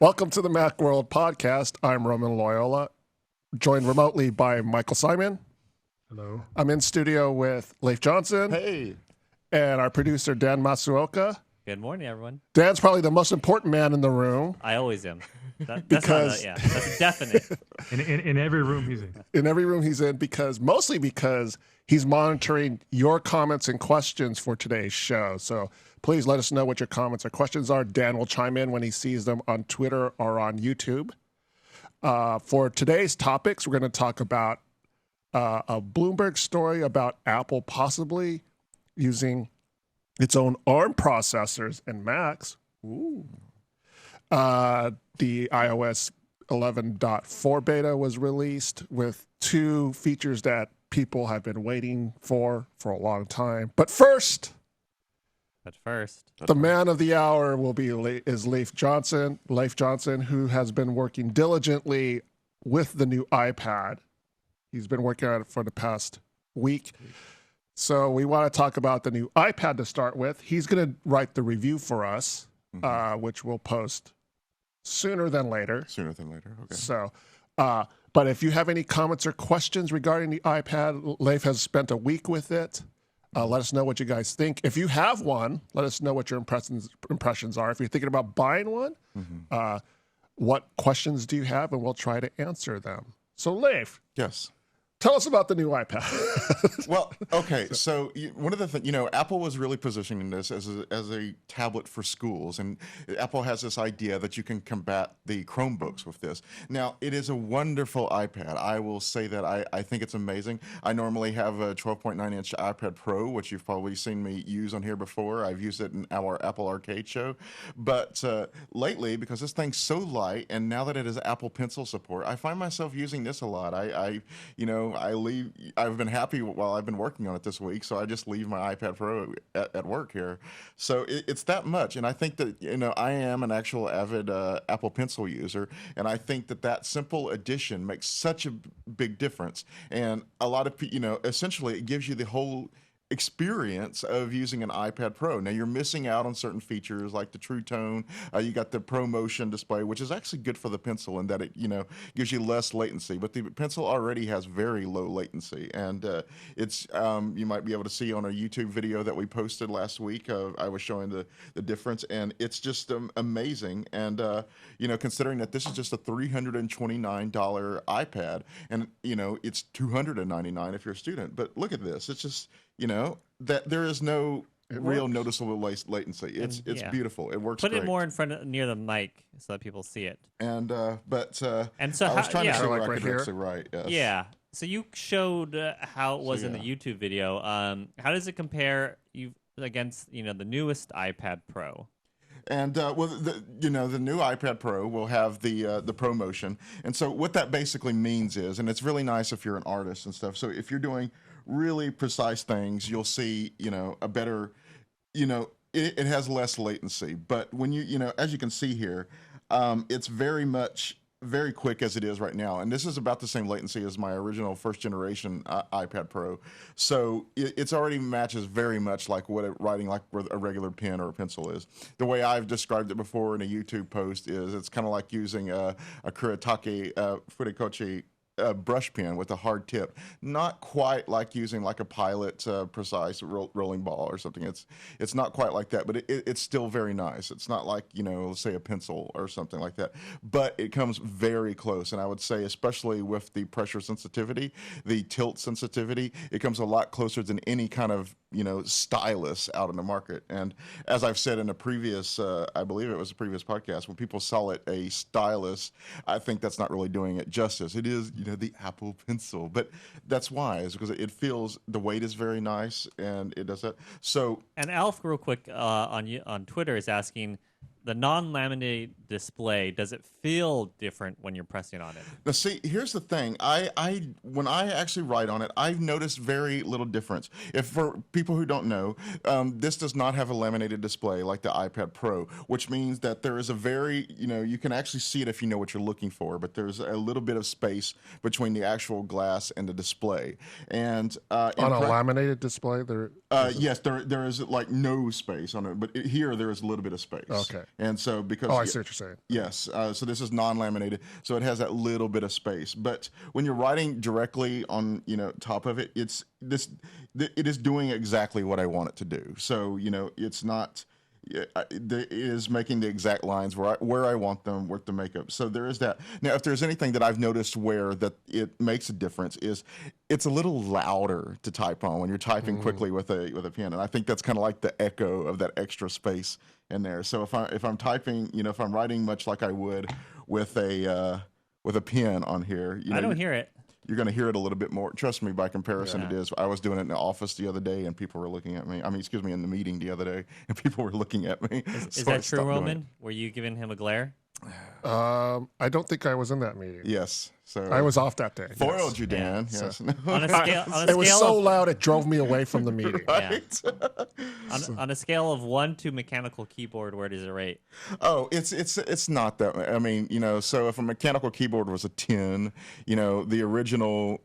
Welcome to the Macworld podcast. I'm Roman Loyola, joined remotely by Michael Simon. Hello. I'm in studio with Leif Johnson. Hey. And our producer, Dan Matsuoka. Good morning, everyone. Dan's probably the most important man in the room. I always am. That's Because- that's definite. In every room he's in. In every room he's in, mostly because he's monitoring your comments and questions for today's show. So please let us know what your comments or questions are. Dan will chime in when he sees them on Twitter or on YouTube. For today's topics, we're going to talk about a Bloomberg story about Apple possibly using its own ARM processors and Macs. Ooh. The iOS 11.4 beta was released with two features that people have been waiting for a long time. But first, the man of the hour is Leif Johnson. Leif Johnson, who has been working diligently with the new iPad. He's been working on it for the past week. So we want to talk about the new iPad to start with. He's going to write the review for us, which we'll post sooner than later. Okay. So, but if you have any comments or questions regarding the iPad, Leif has spent a week with it. Let us know what you guys think. If you have one, let us know what your impressions are. If you're thinking about buying one, what questions do you have? And we'll try to answer them. So, Leif. Yes. Tell us about the new iPad. Well, okay. So one of the things, Apple was really positioning this as a tablet for schools, and Apple has this idea that you can combat the Chromebooks with this. Now, it is a wonderful iPad. I will say that I think it's amazing. I normally have a 12.9-inch iPad Pro, which you've probably seen me use on here before. I've used it in our Apple Arcade show. But lately, because this thing's so light, and now that it has Apple Pencil support, I find myself using this a lot. I've been happy while I've been working on it this week, so I just leave my iPad Pro at work here. So it's that much, and I think that I am an actual avid Apple Pencil user, and I think that simple addition makes such a big difference. And a lot of essentially it gives you the whole experience of using an iPad Pro. Now you're missing out on certain features like the True Tone. You got the ProMotion display, which is actually good for the Pencil in that it gives you less latency. But the Pencil already has very low latency, and it's you might be able to see on a YouTube video that we posted last week. I was showing the difference, and it's just amazing. And considering that this is just a $329 iPad, and it's $299 if you're a student. But look at this. It's just that there is no real noticeable latency. It's beautiful. It works. Put great. it more in front near the mic so that people see it. And so I was trying to see like where I right could here? actually write. Yes. Yeah. So you showed how it was in the YouTube video. How does it compare against the newest iPad Pro? And the new iPad Pro will have the ProMotion, and so what that basically means is, and it's really nice if you're an artist and stuff. So if you're doing really precise things, you'll see a better, it has less latency. But when as you can see here, it's very quick as it is right now, and this is about the same latency as my original first generation iPad Pro. So it's already matches very much like what writing like with a regular pen or a pencil is. The way I've described it before in a YouTube post is it's kind of like using a Kuretake Furikochi brush pen with a hard tip, not quite like using like a Pilot precise rolling ball or something. It's not quite like that, but it's still very nice. It's not like let's say a pencil or something like that, but it comes very close. And I would say, especially with the pressure sensitivity, the tilt sensitivity, it comes a lot closer than any kind of stylus out in the market. And as I've said in a previous, I believe it was a previous podcast, when people sell it a stylus, I think that's not really doing it justice. It is the Apple Pencil, but that's why, is because it feels, the weight is very nice and it does that. So, and Alf, real quick, on Twitter is asking, the non-laminated display, does it feel different when you're pressing on it? Now, see, here's the thing. When I actually write on it, I've noticed very little difference. If for people who don't know, this does not have a laminated display like the iPad Pro, which means that there is a very, you can actually see it if you know what you're looking for, but there's a little bit of space between the actual glass and the display. And on a laminated display, yes, there is like no space on it, but here there is a little bit of space. Okay. And so because Oh, I see what you're saying. yes, so this is non-laminated, so it has that little bit of space. But when you're writing directly on top of it, it is doing exactly what I want it to do. So it's not. It is making the exact lines where I want them with the makeup. So there is that. Now, if there's anything that I've noticed where that it makes a difference is it's a little louder to type on when you're typing quickly with a pen, and I think that's kind of like the echo of that extra space in there. So if I'm typing, if I'm writing much like I would with a pen on here, I don't hear it. You're going to hear it a little bit more. Trust me, by comparison, it is. I was doing it in the office the other day, and people were looking at me. In the meeting the other day, and people were looking at me. Is that true, Roman? Were you giving him a glare? I don't think I was in that meeting. Yes. So I was off that day. Foiled yes. you, Dan. Yeah. Yes. On a scale, It was so loud it drove me away from the meeting. Right? on a scale of 1 to mechanical keyboard, where does it rate? Oh, it's not that. I mean, so if a mechanical keyboard was a 10, the original.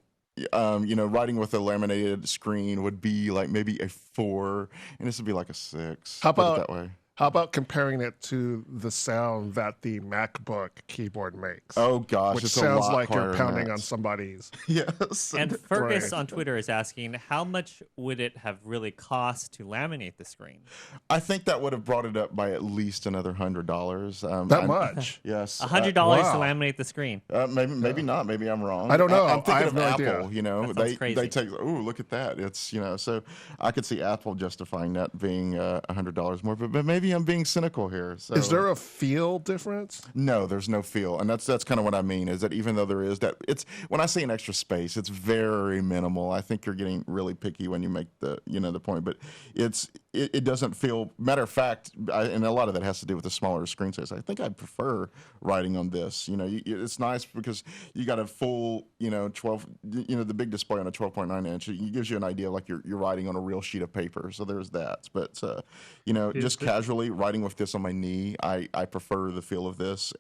Writing with a laminated screen would be like maybe a 4, and this would be like a 6. How Put it about that way? How about comparing it to the sound that the MacBook keyboard makes? Oh gosh, which it's sounds a lot like you're harder pounding than on that. somebody's. Yes. And Fergus Right. on Twitter is asking, how much would it have really cost to laminate the screen? I think that would have brought it up by at least another $100. That much? Yes. $100 wow. to laminate the screen. Maybe not. Maybe I'm wrong. I don't know. I'm thinking I have of no Apple. idea. That sounds crazy. They take. Oh, look at that. It's so I could see Apple justifying that being $100 more. But maybe I'm being cynical here. So. Is there a feel difference? No, there's no feel, and that's kind of what I mean. Is that even though there is that, it's when I say an extra space, it's very minimal. I think you're getting really picky when you make the the point, but it doesn't feel. Matter of fact, and a lot of that has to do with the smaller screen size. I think I prefer writing on this. It's nice because you got a full 12. The big display on a 12.9 inch. It gives you an idea like you're writing on a real sheet of paper. So there's that. But just casually writing with this on my knee. I prefer the feel of this,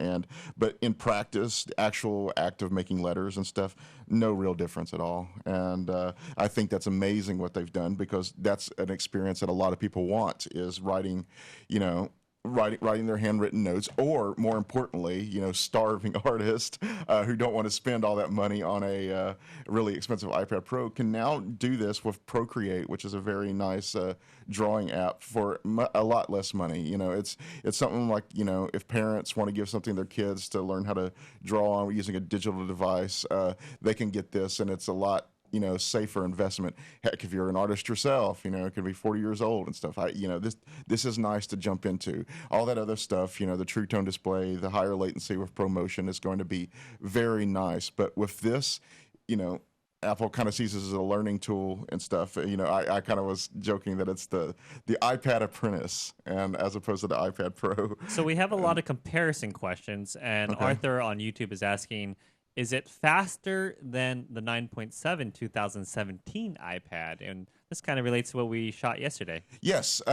but in practice, the actual act of making letters and stuff, no real difference at all. And I think that's amazing what they've done, because that's an experience that a lot of people want, is writing, writing their handwritten notes, or more importantly, starving artists who don't want to spend all that money on a really expensive iPad Pro can now do this with Procreate, which is a very nice drawing app for a lot less money. It's something like, if parents want to give something to their kids to learn how to draw on using a digital device, they can get this, and it's a lot safer investment. Heck, if you're an artist yourself, it could be 40 years old and stuff. This is nice to jump into. All that other stuff, the True Tone display, the higher latency with ProMotion is going to be very nice. But with this, Apple kind of sees this as a learning tool and stuff. I kind of was joking that it's the iPad Apprentice, and as opposed to the iPad Pro. So we have a lot of comparison questions, and Okay. Arthur on YouTube is asking, is it faster than the 9.7 2017 iPad? And this kind of relates to what we shot yesterday. Yes,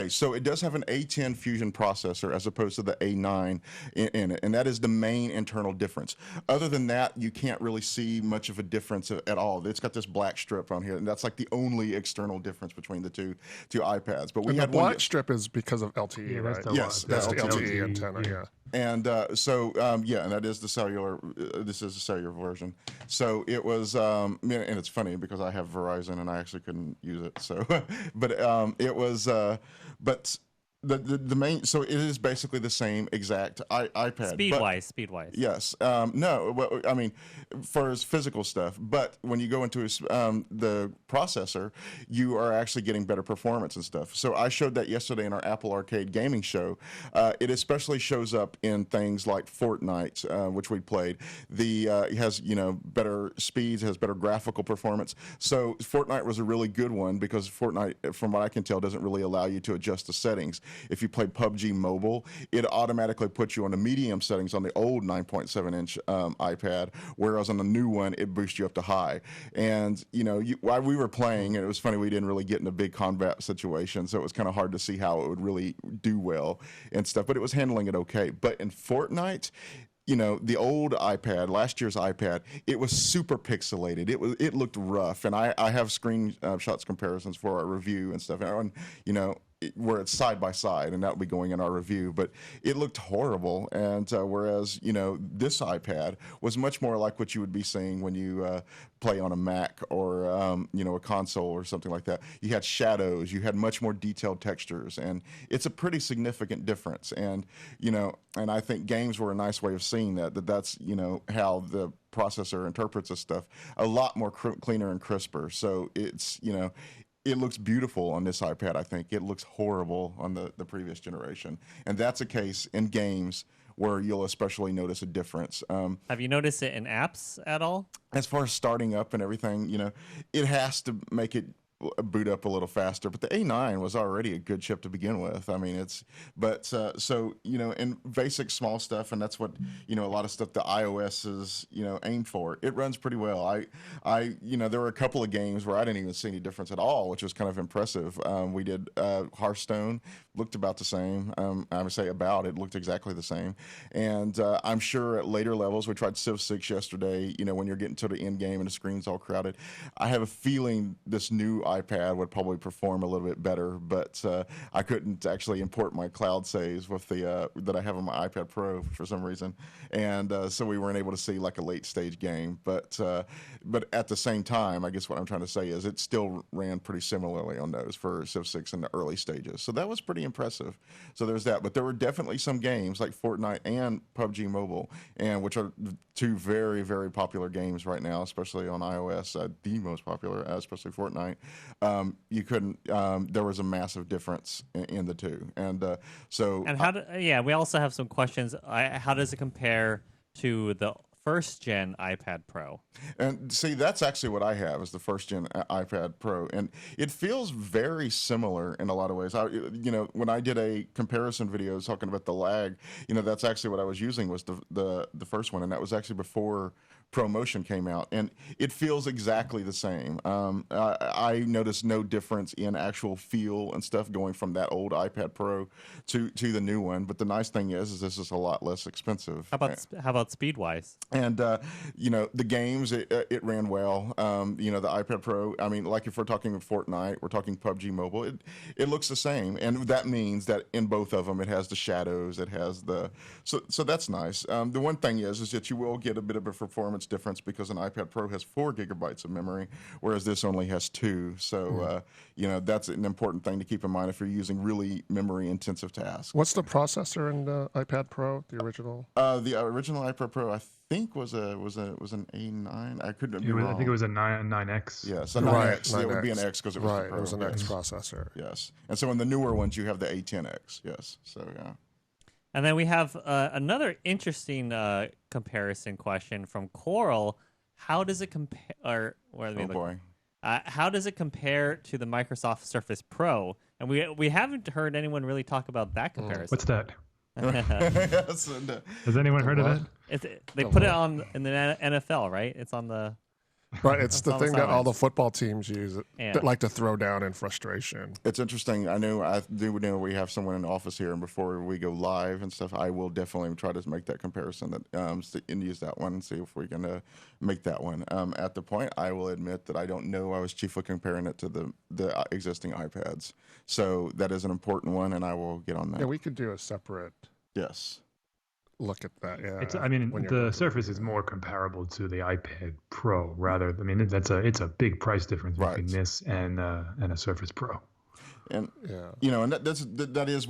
so it does have an A10 Fusion processor as opposed to the A9 in it, and that is the main internal difference. Other than that, you can't really see much of a difference at all. It's got this black strip on here, and that's like the only external difference between the two iPads. But we And the had black strip is because of LTE, Yeah, right? that's the Yes, That's the LTE, LTE antenna, yeah. And and that is the cellular. This is the cellular version. So it was, and it's funny because I have Verizon and I actually couldn't use it. So, but it was, but the main. So it is basically the same exact iPad. Speed-wise. Yes. No. Well, I mean, for his physical stuff, but when you go into the processor, you are actually getting better performance and stuff. So I showed that yesterday in our Apple Arcade gaming show. It especially shows up in things like Fortnite, which we played. It has better speeds, has better graphical performance. So Fortnite was a really good one because Fortnite, from what I can tell, doesn't really allow you to adjust the settings. If you play PUBG Mobile, it automatically puts you on the medium settings on the old 9.7-inch iPad, whereas on the new one, it boosts you up to high. And, while we were playing, and it was funny, we didn't really get in a big combat situation, so it was kind of hard to see how it would really do well and stuff, but it was handling it okay. But in Fortnite, the old iPad, last year's iPad, it was super pixelated. It looked rough, and I have screenshots comparisons for our review and stuff. And where it's side by side, and that will be going in our review. But it looked horrible, and whereas this iPad was much more like what you would be seeing when you play on a Mac or a console or something like that. You had shadows, you had much more detailed textures, and it's a pretty significant difference. And and I think games were a nice way of seeing that's how the processor interprets this stuff a lot more cleaner and crisper. So it's it looks beautiful on this iPad. I think it looks horrible on the previous generation, and that's a case in games where you'll especially notice a difference. Have you noticed it in apps at all? As far as starting up and everything, it has to make it boot up a little faster. But the A9 was already a good chip to begin with. I mean, in basic small stuff, and that's what a lot of stuff the iOS is aimed for. It runs pretty well. I there were a couple of games where I didn't even see any difference at all, which was kind of impressive. We did Hearthstone, looked about the same. I would say it looked exactly the same. And I'm sure at later levels, we tried Civ 6 yesterday. When you're getting to the end game and the screen's all crowded, I have a feeling this new iPad would probably perform a little bit better, but I couldn't actually import my cloud saves with the that I have on my iPad Pro for some reason, and so we weren't able to see like a late stage game. But at the same time, I guess what I'm trying to say is it still ran pretty similarly on those for Civ 6 in the early stages, so that was pretty impressive. So there's that, but there were definitely some games like Fortnite and PUBG Mobile, and which are two very, very popular games right now, especially on iOS, the most popular, especially Fortnite. You couldn't. There was a massive difference in the two, and so. And we also have some questions. How does it compare to the first gen iPad Pro? And see, that's actually what I have is the first gen iPad Pro, and it feels very similar in a lot of ways. When I did a comparison video talking about the lag, that's actually what I was using was the first one, and that was actually before ProMotion came out, and it feels exactly the same. I noticed no difference in actual feel and stuff going from that old iPad Pro to the new one. But the nice thing is this is a lot less expensive. How about speed wise? And the games it ran well. The iPad Pro. I mean, like if we're talking Fortnite, we're talking PUBG Mobile. It looks the same, and that means that in both of them it has the shadows. It has so that's nice. The one thing is that you will get a bit of a performance difference because an iPad Pro has 4 gigabytes of memory, whereas this only has 2. So that's an important thing to keep in mind if you're using really memory intensive tasks. What's the processor in the iPad Pro, the original? The original iPad Pro, I think was an A9. I couldn't be wrong. I think it was a 9X. Yes, a 9X. It would be an X because it was right. the Pro. It was an X processor. Yes, and so in the newer ones you have the A10X. Yes, so yeah. And then we have another interesting comparison question from Coral. How does it compare? How does it compare to the Microsoft Surface Pro? And we haven't heard anyone really talk about that comparison. What's that? Yes, Has anyone heard of that? They put it on in the NFL, right? It's on the. Right, it's the thing that all the football teams use that like to throw down in frustration. It's interesting. I do know we have someone in the office here, and before we go live and stuff, I will definitely try to make that comparison and use that one and see if we can make that one. At the point, I will admit that I don't know. I was chiefly comparing it to the existing iPads, so that is an important one, and I will get on that. Yeah, we could do a separate. Yes. Look at that. Yeah. The Surface is more comparable to the iPad Pro. It's a big price difference between this and a Surface Pro. And and that is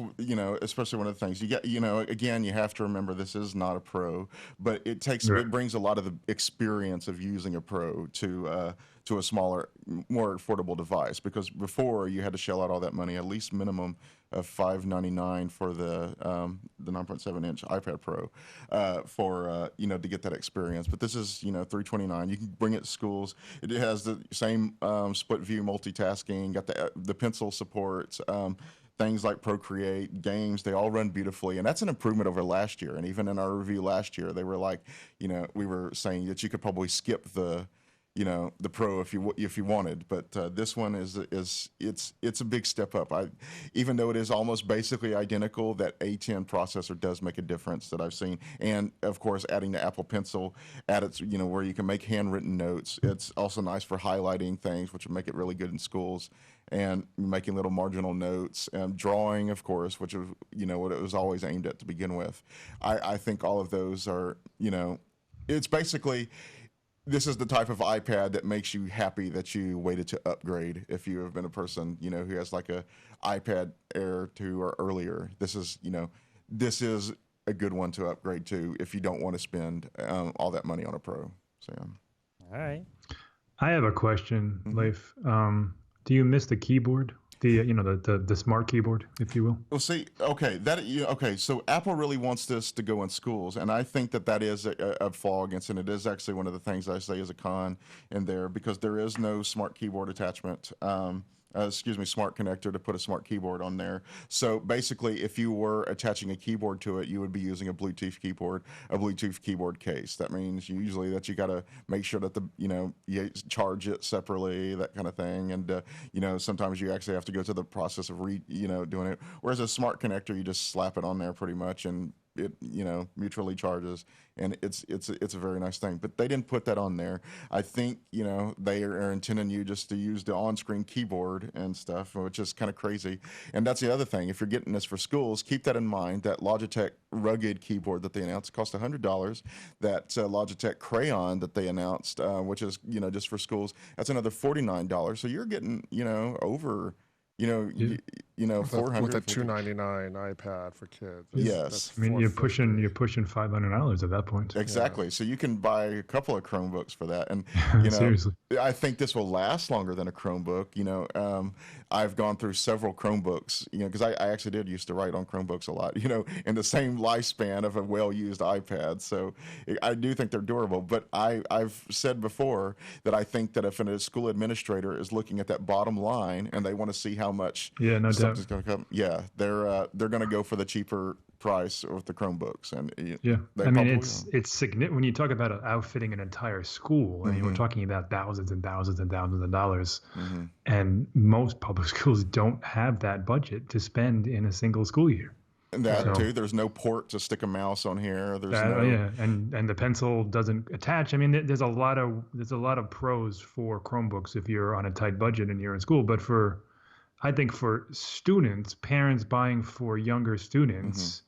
especially one of the things you get. Again, you have to remember this is not a Pro, but it brings a lot of the experience of using a Pro to a smaller, more affordable device. Because before you had to shell out all that money, at least minimum of $599 for the 9.7-inch iPad Pro to get that experience. But this is $329. You can bring it to schools. It has the same split view multitasking. Got the pencil support. Things like Procreate, games, they all run beautifully. And that's an improvement over last year. And even in our review last year, they were like, we were saying that you could probably skip the Pro if you wanted, but this one is a big step up. Even though it is almost basically identical, that A10 processor does make a difference that I've seen, and of course adding the Apple Pencil at its where you can make handwritten notes. It's also nice for highlighting things, which will make it really good in schools. and making little marginal notes and drawing, of course, which is, you know, what it was always aimed at to begin with. I think all of those are, you know, it's basically, this is the type of iPad that makes you happy that you waited to upgrade. If you have been a person, you know, who has like a iPad Air 2 or earlier, this is, you know, this is a good one to upgrade to if you don't want to spend all that money on a Pro. So, yeah. All right. I have a question, Leif. Do you miss the keyboard? The smart keyboard, if you will. Well, see, okay, so Apple really wants this to go in schools, and I think that is a flaw against it. And it is actually one of the things I say is a con in there, because there is no smart keyboard attachment. Smart connector to put a smart keyboard on there. So basically, if you were attaching a keyboard to it, you would be using a Bluetooth keyboard case. That means usually that you got to make sure that you charge it separately, that kind of thing. And sometimes you actually have to go to the process of doing it. Whereas a smart connector, you just slap it on there pretty much, and it mutually charges, and it's a very nice thing. But they didn't put that on there. I think they are intending you just to use the on-screen keyboard and stuff, which is kind of crazy. And that's the other thing. If you're getting this for schools, keep that in mind. That Logitech rugged keyboard that they announced cost $100. That Logitech Crayon that they announced, which is just for schools, that's another $49. So you're getting over. $400 with a $299 iPad for kids. Yes, I mean you're pushing $500 at that point. Exactly. Yeah. So you can buy a couple of Chromebooks for that, and seriously, I think this will last longer than a Chromebook. I've gone through several Chromebooks, because I actually did used to write on Chromebooks a lot, in the same lifespan of a well-used iPad. So I do think they're durable. But I've said before that I think that if a school administrator is looking at that bottom line and they want to see how much something's going to come, they're going to go for the cheaper price with the Chromebooks. And it's significant when you talk about outfitting an entire school. I mean, we're talking about thousands and thousands and thousands of dollars, and most public schools don't have that budget to spend in a single school year. And that too, there's no port to stick a mouse on here. And the pencil doesn't attach. I mean, there's a lot of pros for Chromebooks if you're on a tight budget and you're in school. But I think for students, parents buying for younger students,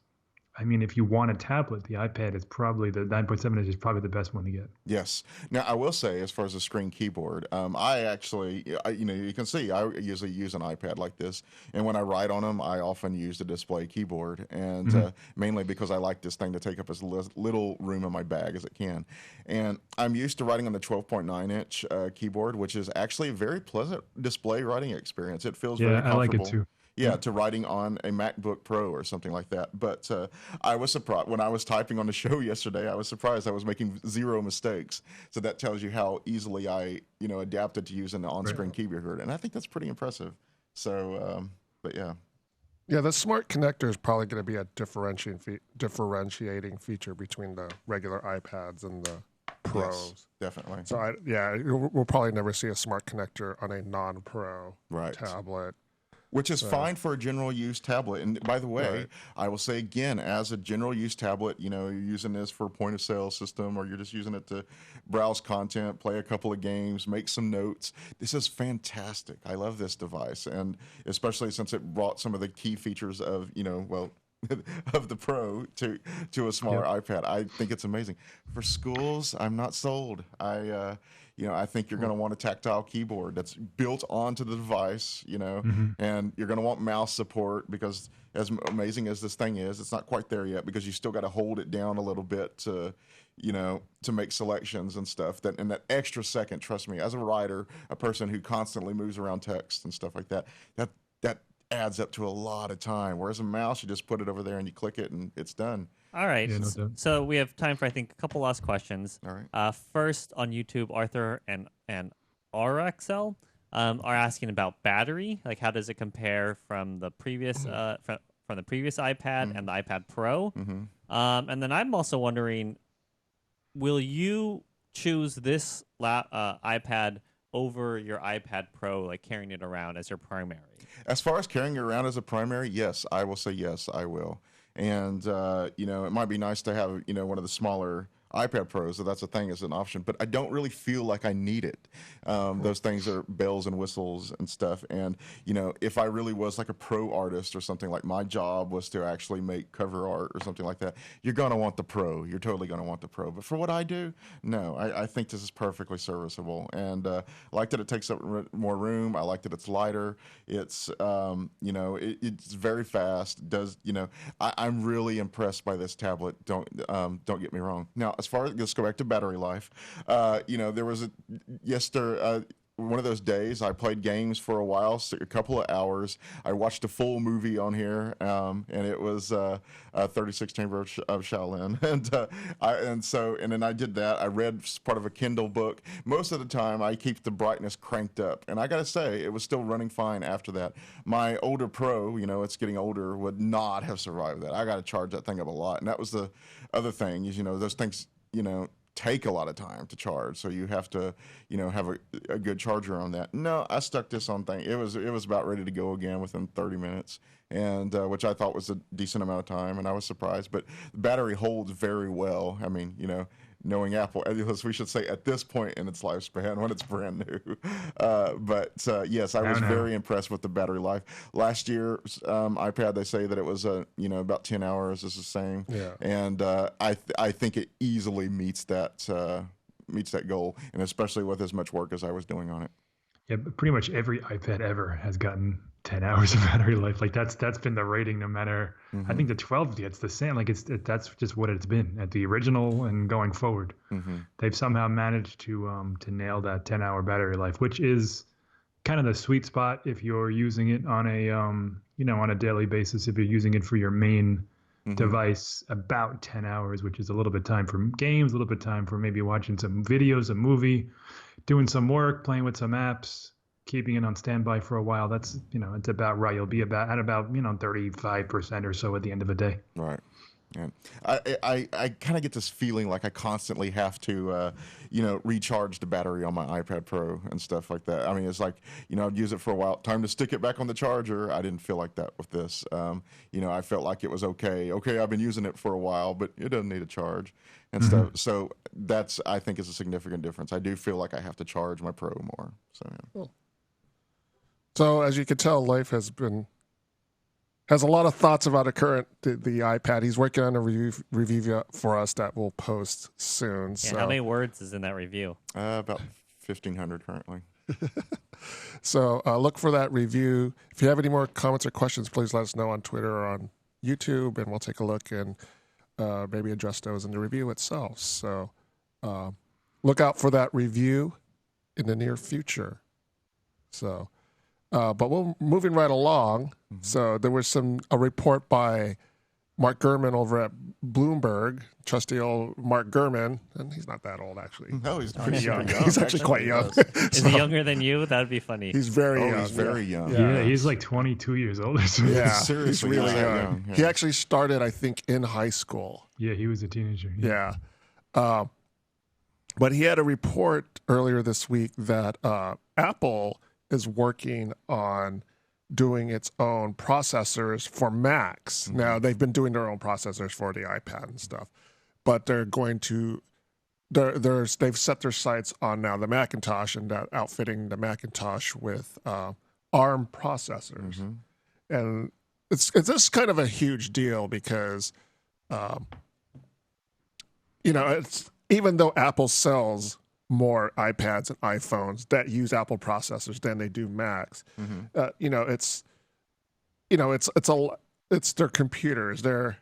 I mean, if you want a tablet, the iPad is probably the 9.7 inch is probably the best one to get. Yes. Now, I will say, as far as the screen keyboard, I actually, you can see, I usually use an iPad like this, and when I write on them, I often use the display keyboard, and mainly because I like this thing to take up as little room in my bag as it can. And I'm used to writing on the 12.9 inch keyboard, which is actually a very pleasant display writing experience. It feels very comfortable. I like it too. Yeah, to writing on a MacBook Pro or something like that. But I was surprised when I was typing on the show yesterday. I was surprised I was making zero mistakes. So that tells you how easily I, adapted to using the on-screen keyboard, and I think that's pretty impressive. So, but yeah. Yeah, the smart connector is probably going to be a differentiating feature between the regular iPads and the Pros. Yes, definitely. So we'll probably never see a smart connector on a non-Pro tablet. Which is fine for a general use tablet. And by the way, I will say again, as a general use tablet, you're using this for a point of sale system, or you're just using it to browse content, play a couple of games, make some notes. This is fantastic. I love this device. And especially since it brought some of the key features of, of the Pro to a smaller iPad. I think it's amazing. For schools, I'm not sold. I think you're going to want a tactile keyboard that's built onto the device, and you're going to want mouse support, because as amazing as this thing is, it's not quite there yet, because you still got to hold it down a little bit to make selections and stuff. And that extra second, trust me, as a writer, a person who constantly moves around text and stuff like that adds up to a lot of time. Whereas a mouse, you just put it over there and you click it and it's done. All right. Yeah, so we have time for, I think, a couple last questions. All right. First, on YouTube, Arthur and RXL are asking about battery. Like, how does it compare from the previous from the previous iPad and the iPad Pro? And then I'm also wondering, will you choose this iPad over your iPad Pro, like carrying it around as your primary? As far as carrying it around as a primary, yes, I will say yes, I will. And, it might be nice to have, one of the smaller iPad Pro, so that's a thing as an option. But I don't really feel like I need it. Those things are bells and whistles and stuff. And if I really was like a pro artist or something, like my job was to actually make cover art or something like that, you're gonna want the Pro. You're totally gonna want the Pro. But for what I do, no, I think this is perfectly serviceable. And I like that it takes up more room. I like that it's lighter. It's it's very fast. Does I'm really impressed by this tablet. Don't get me wrong. Now, as far as, let's go back to battery life. There was one of those days I played games for a while, so a couple of hours. I watched a full movie on here, and it was 36 Chamber of Shaolin, and then I did that. I read part of a Kindle book. Most of the time, I keep the brightness cranked up, and I gotta say, it was still running fine after that. My older Pro, it's getting older, would not have survived that. I got to charge that thing up a lot, and that was the other thing. Is those things, take a lot of time to charge, so you have to have a good charger on that. No, I stuck this on thing. It was about ready to go again within 30 minutes, and which I thought was a decent amount of time, and I was surprised. But the battery holds very well. I mean, knowing Apple, as we should say, at this point in its lifespan when it's brand new. Yes, I was very impressed with the battery life. Last year's iPad, they say that it was about 10 hours is the same. Yeah. And I think it easily meets that goal, and especially with as much work as I was doing on it. Yeah, but pretty much every iPad ever has gotten 10 hours of battery life. Like that's been the rating, no matter. Mm-hmm. I think the 12 gets the same. Like that's just what it's been at the original and going forward. Mm-hmm. They've somehow managed to nail that 10-hour battery life, which is kind of the sweet spot if you're using it on a on a daily basis. If you're using it for your main device, about 10 hours, which is a little bit time for games, a little bit time for maybe watching some videos, a movie, doing some work, playing with some apps, keeping it on standby for a while. That's it's about right. You'll be at about 35% or so at the end of the day. Right. Yeah. I kind of get this feeling like I constantly have to recharge the battery on my iPad Pro and stuff like that. I mean, it's like I'd use it for a while, time to stick it back on the charger. I didn't feel like that with this. I felt like it was okay, I've been using it for a while, but it doesn't need a charge and stuff. So that's, I think, is a significant difference. I do feel like I have to charge my Pro more. So yeah. Cool. So as you can tell, Leif has a lot of thoughts about the iPad. He's working on a review for us that we'll post soon. Yeah, how many words is in that review? About 1,500 currently. So look for that review. If you have any more comments or questions, please let us know on Twitter or on YouTube, and we'll take a look and maybe address those in the review itself. So look out for that review in the near future. So, but we're moving right along. So there was a report by Mark Gurman over at Bloomberg, trusty old Mark Gurman, and he's not that old actually. No, he's pretty young. He's actually quite young. Is he younger than you? That would be funny. He's very young. He's very young. Yeah, he's like 22 years old. Yeah, seriously, he's really he's young. Yeah. He actually started, I think, in high school. Yeah, he was a teenager. Yeah. But he had a report earlier this week that Apple is working on doing its own processors for Macs. Now, they've been doing their own processors for the iPad and stuff, but they're going to they've set their sights on now the Macintosh and outfitting the Macintosh with ARM processors. And it's just kind of a huge deal because it's, even though Apple sells more iPads and iPhones that use Apple processors than they do Macs, it's their computers. I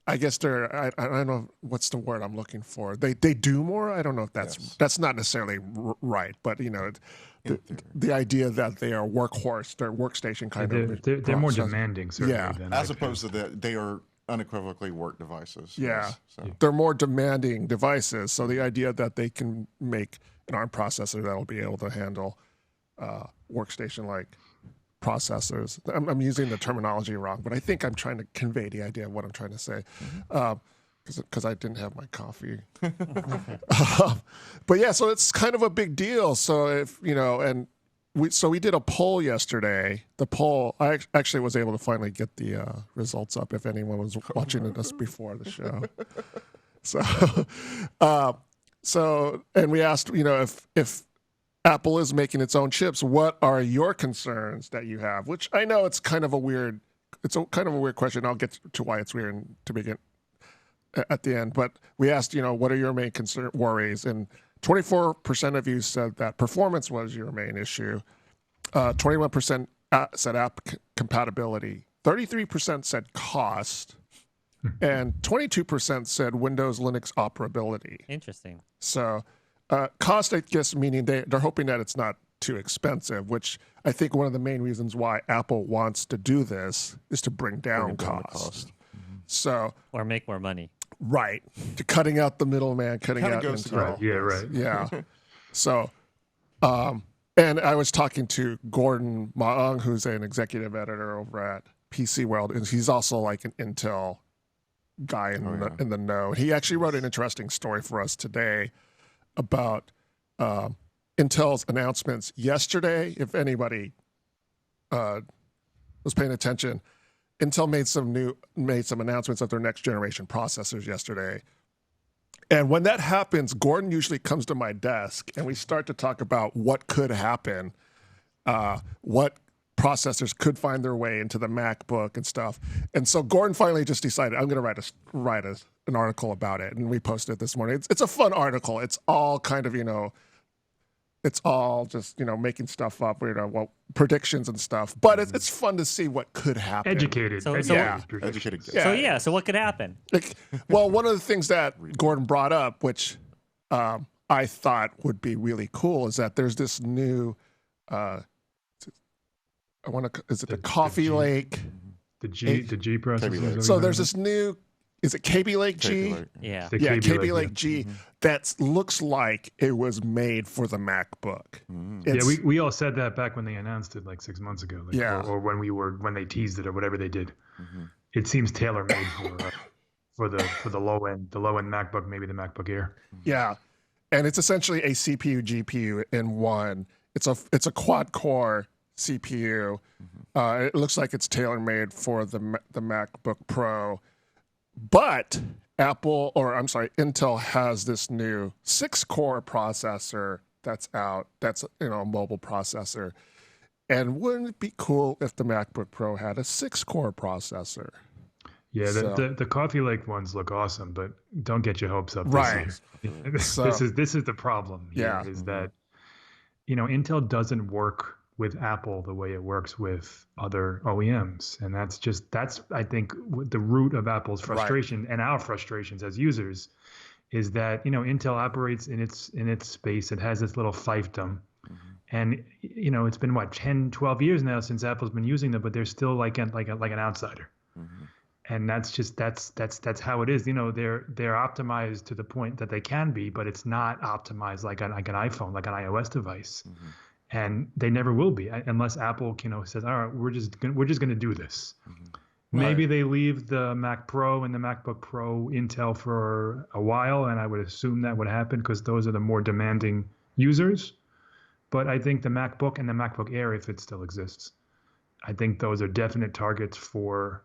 don't know what's the word I'm looking for. They do more. I don't know if that's not necessarily right, but the idea that they are workhorse, they're workstation kind of. They're more demanding, certainly. Yeah, than as iPad. opposed to they are unequivocally work devices. Yeah, Yes, so. They're more demanding devices. So the idea that they can make an ARM processor that'll be able to handle workstation-like processors. I'm using the terminology wrong, but I think I'm trying to convey the idea of what I'm trying to say. Because I didn't have my coffee. But yeah, so it's kind of a big deal. So we did a poll yesterday. The poll, I actually was able to finally get the results up if anyone was watching this before the show. So, and we asked, if Apple is making its own chips, what are your concerns that you have? Which I know it's kind of a weird question. I'll get to why it's weird to begin at the end. But we asked, what are your main worries? And 24% of you said that performance was your main issue. 21% said app compatibility. 33% said cost. And 22% said Windows Linux operability. Interesting. So cost, I guess, meaning they're hoping that it's not too expensive, which I think one of the main reasons why Apple wants to do this is to bring down cost. Mm-hmm. So, or make more money. Right. To cutting out the middleman, cutting out Intel. Right. Yeah, right. Yeah. So, and I was talking to Gordon Maung, who's an executive editor over at PC World, and he's also like an Intel guy in the know. He actually wrote an interesting story for us today about Intel's announcements yesterday. If anybody was paying attention, Intel made some announcements of their next generation processors yesterday. And when that happens, Gordon usually comes to my desk and we start to talk about what could happen, what processors could find their way into the MacBook and stuff. And so Gordon finally just decided, I'm going to write an article about it. And we posted it this morning. It's a fun article. It's all kind of, it's all just, making stuff up, predictions and stuff. But it's fun to see what could happen. Educated. So what could happen? Well, one of the things that Gordon brought up, which I thought would be really cool, is that there's this new, the Coffee Lake? The G processor. So there's this new, is it Kaby Lake G? Yeah. Kaby Lake G. That looks like it was made for the MacBook. We all said that back when they announced it like 6 months ago. Or when they teased it or whatever they did. Mm-hmm. It seems tailor-made for the low end MacBook, maybe the MacBook Air. Yeah. And it's essentially a CPU GPU in one. It's a quad core CPU. It looks like it's tailor-made for the MacBook Pro. But Intel has this new 6-core processor that's out. That's a mobile processor. And wouldn't it be cool if the MacBook Pro had a 6-core processor? Yeah, the Coffee Lake ones look awesome, but don't get your hopes up. Right. This is the problem. Is that Intel doesn't work with Apple the way it works with other OEMs, and that's I think the root of Apple's frustration and our frustrations as users is that Intel operates in its space. It has this little fiefdom, and it's been 10, 12 years now since Apple's been using them, but they're still like an outsider. And that's how it is. They're optimized to the point that they can be, but it's not optimized like an iPhone, like an iOS device. And they never will be unless Apple, says, all right, we're just going to do this. Maybe they leave the Mac Pro and the MacBook Pro Intel for a while, and I would assume that would happen because those are the more demanding users. But I think the MacBook and the MacBook Air, if it still exists, I think those are definite targets for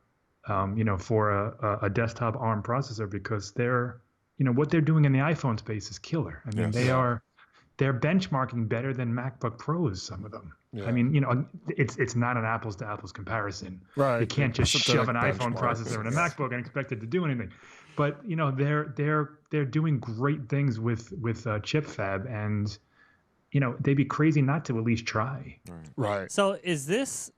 a desktop ARM processor because what they're doing in the iPhone space is killer. I mean, they're benchmarking better than MacBook Pros, some of them. Yeah. I mean, it's not an apples to apples comparison. Right. You can't just shove an iPhone processor in a MacBook and expect it to do anything. But they're doing great things with chip fab, and they'd be crazy not to at least try. Right. So is this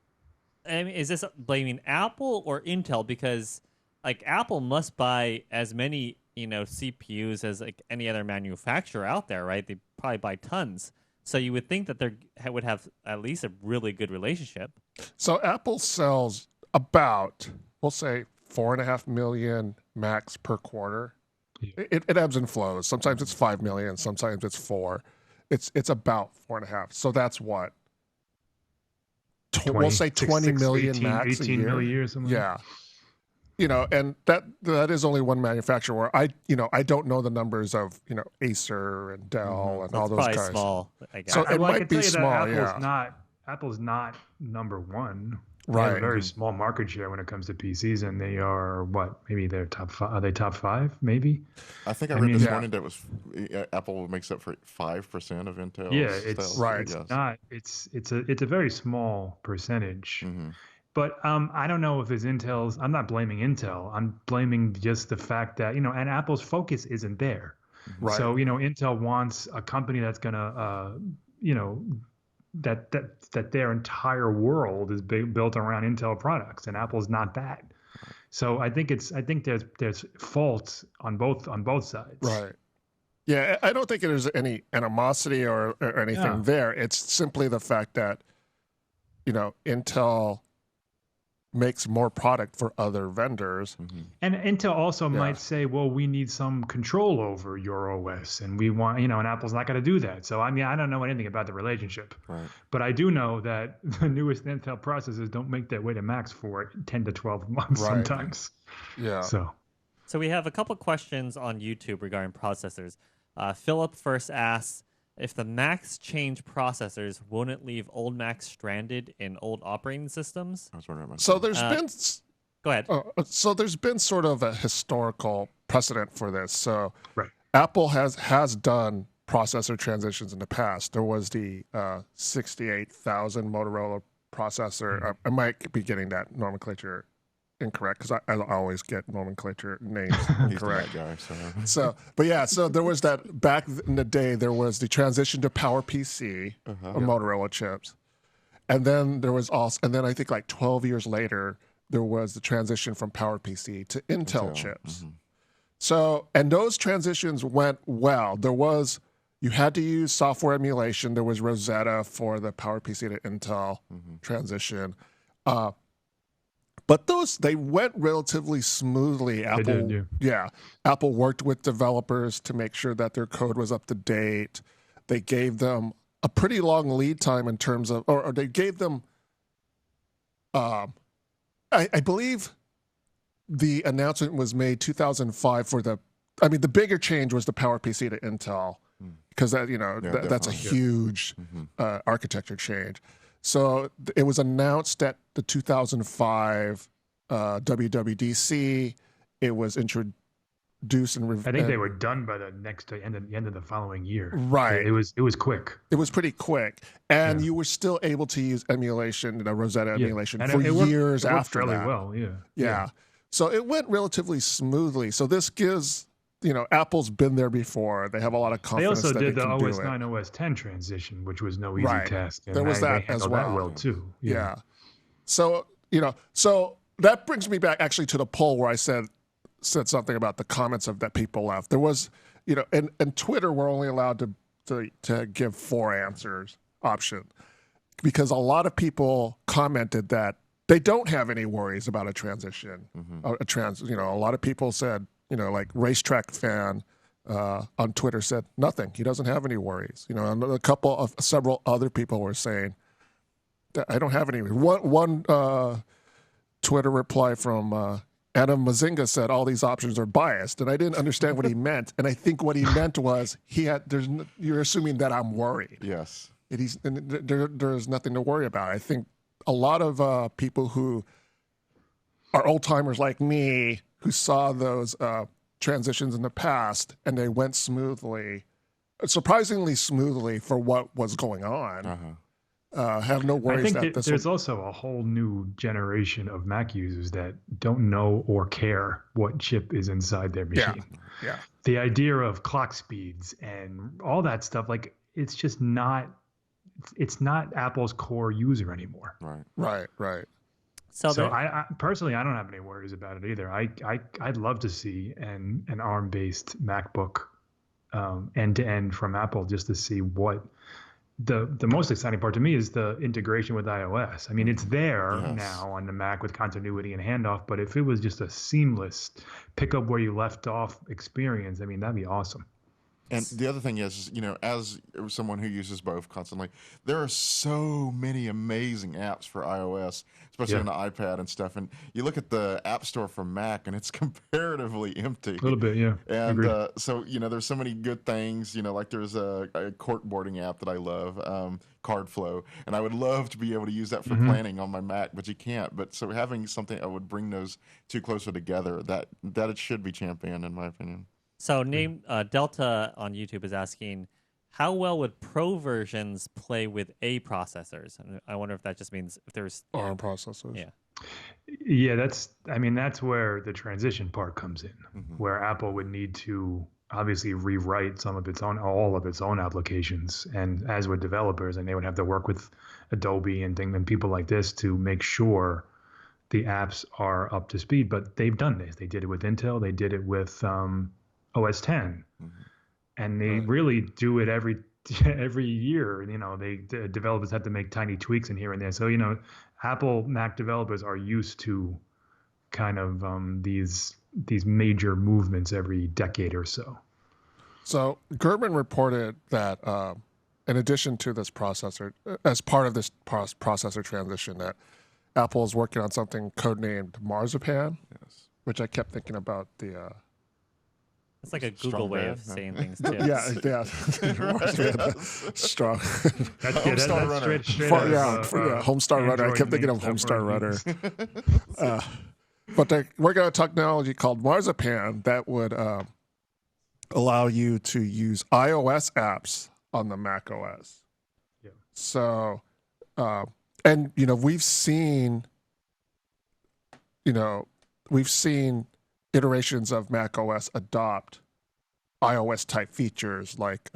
blaming Apple or Intel? Because Apple must buy as many CPUs as any other manufacturer out there, right? They probably buy tons. So you would think that they would have at least a really good relationship. So Apple sells about, we'll say, 4.5 million Macs per quarter. Yeah. It ebbs and flows. Sometimes it's 5 million. Sometimes it's 4. It's about 4.5. So that's what? 20, we'll say 20 million 18, Macs 18 a year. Million a year, something yeah. And that is only one manufacturer. Where I don't know the numbers of Acer and Dell and all those guys. Small, I guess. So it might be small. Apple's not number one. They have a Right. very small market share when it comes to PCs, and they are what? Maybe they're top five. Are they top five? Maybe. I think I I read mean, this Yeah. morning that was Apple makes up for 5% of Intel's Yeah, sales. Right. it's Yes. not. It's a very small percentage. Mm-hmm. But I don't know if it's Intel's. I'm not blaming Intel. I'm blaming just the fact that and Apple's focus isn't there. Right. So Intel wants a company that's gonna that their entire world is built around Intel products, and Apple's not that. So I think there's faults on both sides. Right. Yeah, I don't think there's any animosity or anything Yeah. there. It's simply the fact that, Intel makes more product for other vendors. And Intel also Yeah. might say, well, we need some control over your OS, and we want, and Apple's not going to do that. So, I mean, I don't know anything about the relationship, Right. but I do know that the newest Intel processors don't make their way to Macs for 10 to 12 months Right. sometimes. Yeah. So, So we have a couple questions on YouTube regarding processors. Philip first asks, if the Macs change processors, won't it leave old Macs stranded in old operating systems? I was wondering about So that. there's been Go ahead. so there's been sort of a historical precedent for this. So right. Apple has done processor transitions in the past. There was the 68,000 Motorola processor. I might be getting that nomenclature incorrect because I always get nomenclature names He's the incorrect. bad guy. So there was that back in the day. There was the transition to PowerPC of Motorola chips, and then there was also, and then I think like 12 years later, there was the transition from PowerPC to Intel chips. So, and those transitions went well. You had to use software emulation. There was Rosetta for the PowerPC to Intel transition. But they went relatively smoothly. Apple, They did, yeah. Apple worked with developers to make sure that their code was up to date. They gave them a pretty long lead time in terms of, or they gave them, I believe the announcement was made 2005 for the bigger change was the PowerPC to Intel because that's a definitely. huge architecture change. So it was announced at the 2005 WWDC. It was introduced and I think they were done by the end of the following year. Right. It was quick. It was pretty quick, and you were still able to use emulation, Rosetta emulation, And for it worked- years it worked after fairly that. well. Yeah. So it went relatively smoothly. So this gives, Apple's been there before. They have a lot of They confidence also that did they the can do OS it. 9, OS 10 transition, which was no easy Right. task. And There was they that as handled well. that well too. Yeah. So, so that brings me back actually to the poll where I said something about the comments that people left. There was, and Twitter, we're only allowed to give 4 answers option because a lot of people commented that they don't have any worries about a transition. A lot of people said, like Racetrack Fan on Twitter said nothing. He doesn't have any worries. And several other people were saying, I don't have any. One Twitter reply from Adam Mazinga said all these options are biased, and I didn't understand what he meant. And I think what he meant was you're assuming that I'm worried. Yes. There's nothing to worry about. I think a lot of people who are old timers like me who saw those transitions in the past and they went surprisingly smoothly for what was going on. Have no worries I think that this there's also a whole new generation of Mac users that don't know or care what chip is inside their machine. Yeah. The idea of clock speeds and all that stuff, like it's just not, it's not Apple's core user anymore. Right. So I personally, I don't have any worries about it either. I'd love to see an ARM-based MacBook end to end from Apple just to see what. The most exciting part to me is the integration with iOS. I mean, it's there now on the Mac with continuity and handoff, but if it was just a seamless pick up where you left off experience, I mean, that'd be awesome. And the other thing is, as someone who uses both constantly, there are so many amazing apps for iOS, especially on the iPad and stuff. And you look at the App Store for Mac, and it's comparatively empty. A little bit, yeah. And so, there's so many good things, like there's a corkboarding app that I love, CardFlow, and I would love to be able to use that for planning on my Mac, but you can't. But so having something that would bring those two closer together, that it should be championed, in my opinion. So Delta on YouTube is asking, how well would Pro versions play with A processors? And I wonder if that just means if there's ARM processors. Yeah. Yeah, that's where the transition part comes in, where Apple would need to obviously rewrite all of its own applications, and as with developers, and they would have to work with Adobe and people like this to make sure the apps are up to speed. But they've done this. They did it with Intel. They did it with OS 10, and they really do it every year. The developers have to make tiny tweaks in here and there. So Apple Mac developers are used to kind of these major movements every decade or so. So Gurman reported that in addition to this processor, as part of this processor transition, that Apple is working on something codenamed Marzipan, which I kept thinking about the. It's like a Google way of saying things too. Yeah. Strong. That's Homestar Runner. Homestar Runner. I kept thinking of Homestar Runner. But they're working on a technology called Marzipan that would allow you to use iOS apps on the Mac OS. Yeah. So, and we've seen iterations of Mac OS adopt iOS type features like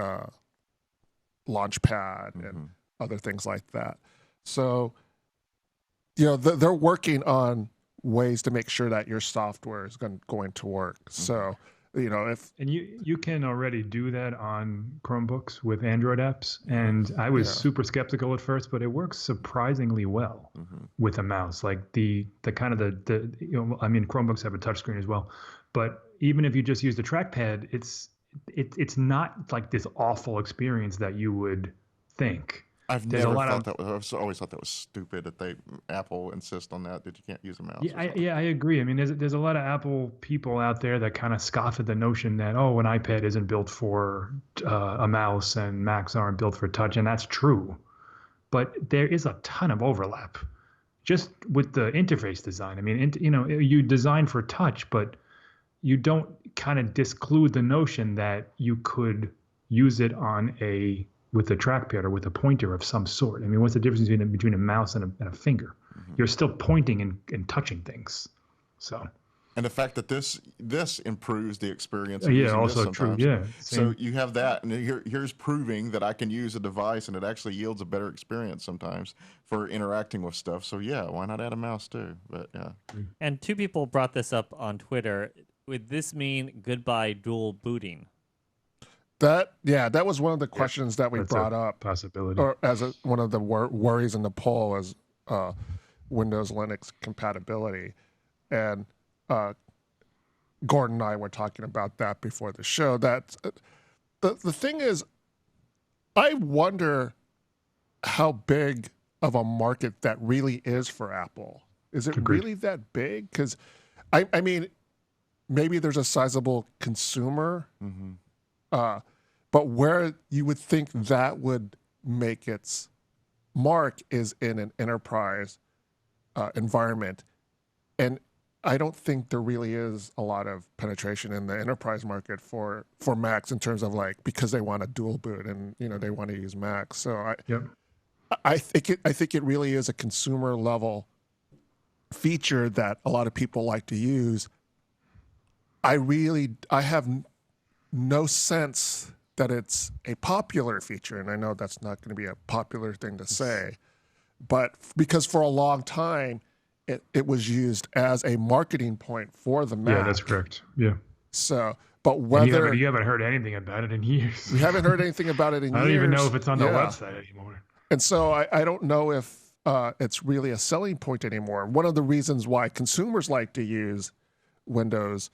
Launchpad and other things like that. So, they're working on ways to make sure that your software is going to work. So, and you can already do that on Chromebooks with Android apps, and I was super skeptical at first, but it works surprisingly well with a mouse. Like the Chromebooks have a touchscreen as well, but even if you just use the trackpad, it's not like this awful experience that you would think. I've always thought that was stupid that Apple insist on that you can't use a mouse. Yeah, I agree. I mean, there's a lot of Apple people out there that kind of scoff at the notion that, an iPad isn't built for a mouse and Macs aren't built for touch, and that's true. But there is a ton of overlap just with the interface design. I mean, you design for touch, but you don't kind of disclude the notion that you could use it with a trackpad or with a pointer of some sort. I mean, what's the difference between a mouse and a finger? You're still pointing and touching things. So, and the fact that this improves the experience. Also true. Yeah. So you have that, and here's proving that I can use a device, and it actually yields a better experience sometimes for interacting with stuff. So why not add a mouse too? But yeah. And two people brought this up on Twitter. Would this mean goodbye dual booting? That was one of the questions that we brought up. Possibility. Or as one of the worries in the poll is Windows Linux compatibility. And Gordon and I were talking about that before the show. That the thing is, I wonder how big of a market that really is for Apple. Is it really that big? Because, I mean, maybe there's a sizable consumer. But where you would think that would make its mark is in an enterprise environment. And I don't think there really is a lot of penetration in the enterprise market for Macs in terms of because they want a dual boot and they want to use Macs. So I think it really is a consumer level feature that a lot of people like to use. I have no sense that it's a popular feature, and I know that's not going to be a popular thing to say, but because for a long time it was used as a marketing point for the Mac. Yeah, that's correct. Yeah. So, but whether you haven't heard anything about it in years. We haven't heard anything about it in years. I don't even know if it's on the website anymore. And so I don't know if it's really a selling point anymore. One of the reasons why consumers like to use Windows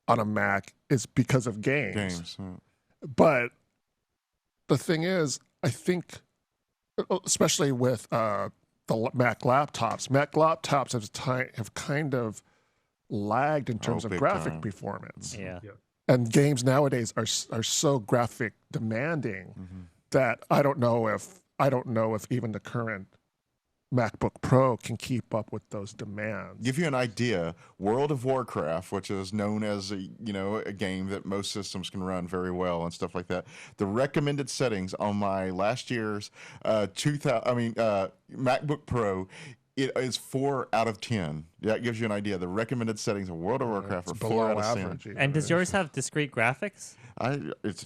on a Mac is because of games. But the thing is, I think, especially with the Mac laptops have kind of lagged in terms of big graphic time. performance. Yeah. And games nowadays are so graphic demanding that I don't know if even the current MacBook Pro can keep up with those demands. Give you an idea, World of Warcraft, which is known as a game that most systems can run very well and stuff like that. The recommended settings on my last year's MacBook Pro, it is 4 out of 10. That gives you an idea. The recommended settings of World of Warcraft are 4 out of 10. average. And does yours have discrete graphics? It's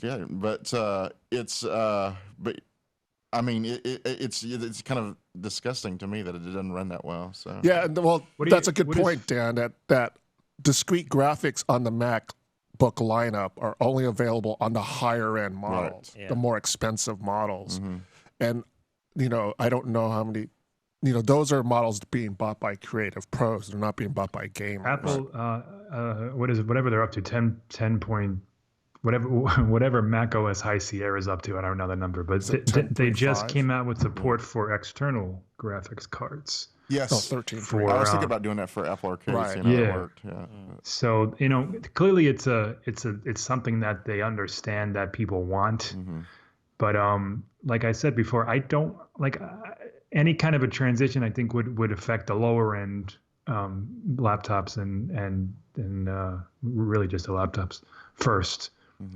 kind of disgusting to me that it doesn't run that well. So Yeah, well, that's a good point, Dan. That discrete graphics on the MacBook lineup are only available on the higher end models, Right. Yeah. the more expensive models, and I don't know how many. Those are models being bought by creative pros. They're not being bought by gamers. Apple, what is it? Whatever they're up to, 10 point, whatever Mac OS High Sierra is up to. I don't know the number, but they just came out with support for external graphics cards. Yes. 13. For, I was thinking about doing that for Apple Arcade. Right. Seeing how Yeah. it worked. Yeah. So clearly it's something that they understand that people want. But like I said before, I don't like any kind of a transition. I think would affect the lower end laptops and really just the laptops first.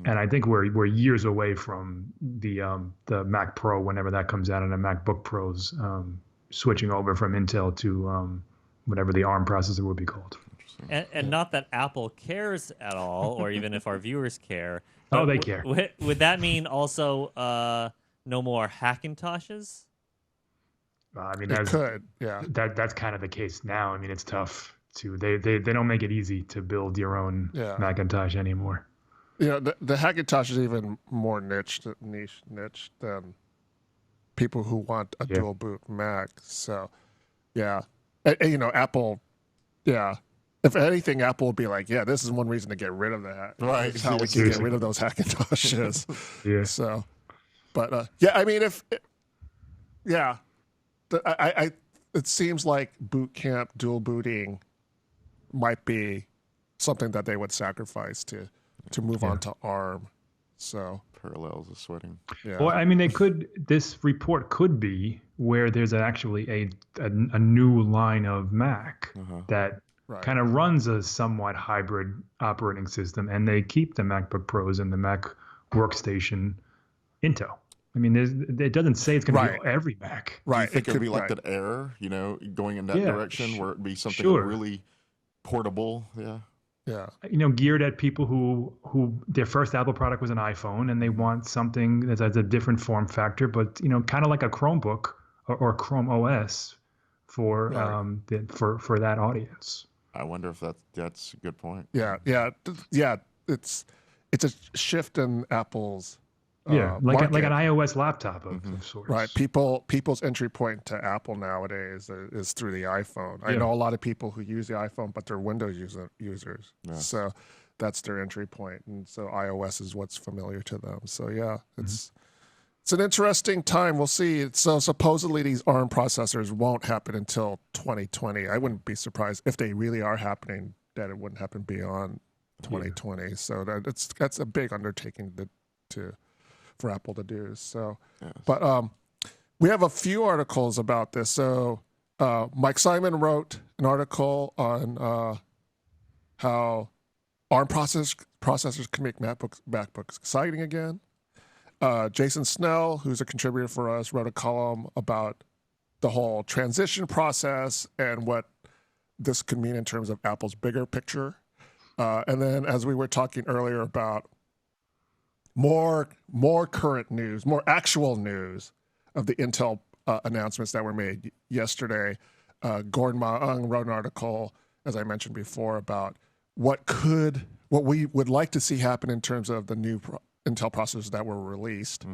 And I think we're years away from the Mac Pro whenever that comes out, and the MacBook Pros switching over from Intel to whatever the ARM processor would be called. And not that Apple cares at all, or even if our viewers care. Oh, but they care. Would that mean also no more Hackintoshes? I mean, It could, yeah. that's kind of the case now. I mean, it's tough to they don't make it easy to build your own Macintosh anymore. The Hackintosh is even more niche than people who want a dual boot Mac. So, yeah, Apple, yeah. If anything, Apple would be like, yeah, this is one reason to get rid of that. Right. It's how we can get rid of those Hackintoshes. Yeah. So, but I mean, it seems like boot camp dual booting might be something that they would sacrifice to move on to ARM. So Parallels of sweating. yeah. Well, I mean, this report could be where there's actually a new line of Mac that kind of runs a somewhat hybrid operating system, and they keep the MacBook Pros and the Mac Workstation Intel. I mean, it doesn't say it's going to be every Mac. Right. Do you think it would be like that Air, going in that direction where it'd be something really portable? Yeah. Yeah. Geared at people who their first Apple product was an iPhone, and they want something that has a different form factor, but kind of like a Chromebook or Chrome OS for that audience. I wonder if that's a good point. Yeah. It's a shift in Apple's like market. an iOS laptop of sorts. Right. People's entry point to Apple nowadays is through the iPhone. I know a lot of people who use the iPhone, but they're Windows users. Yeah. So that's their entry point. And so iOS is what's familiar to them. So yeah, it's an interesting time. We'll see. So supposedly these ARM processors won't happen until 2020. I wouldn't be surprised if they really are happening, that it wouldn't happen beyond 2020. Yeah. So that's a big undertaking for Apple to do. So, yes. But we have a few articles about this. So Mike Simon wrote an article on how ARM processors can make MacBooks exciting again. Jason Snell, who's a contributor for us, wrote a column about the whole transition process and what this could mean in terms of Apple's bigger picture. And then, as we were talking earlier about more current news, more actual news of the Intel announcements that were made yesterday, Gordon Ma-Ung wrote an article, as I mentioned before, about what we would like to see happen in terms of the new Intel processors that were released,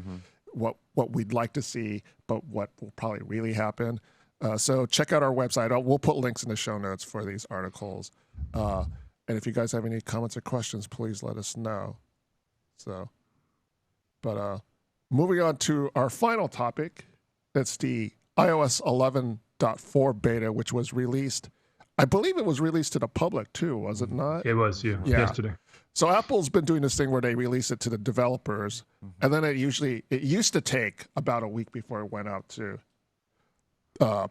what we'd like to see, but what will probably really happen. So check out our website. We'll put links in the show notes for these articles. And if you guys have any comments or questions, please let us know. So, But moving on to our final topic, it's the iOS 11.4 beta, which was released. I believe it was released to the public too, was it not? It was, yeah. Yesterday. So Apple's been doing this thing where they release it to the developers, and then it used to take about a week before it went out to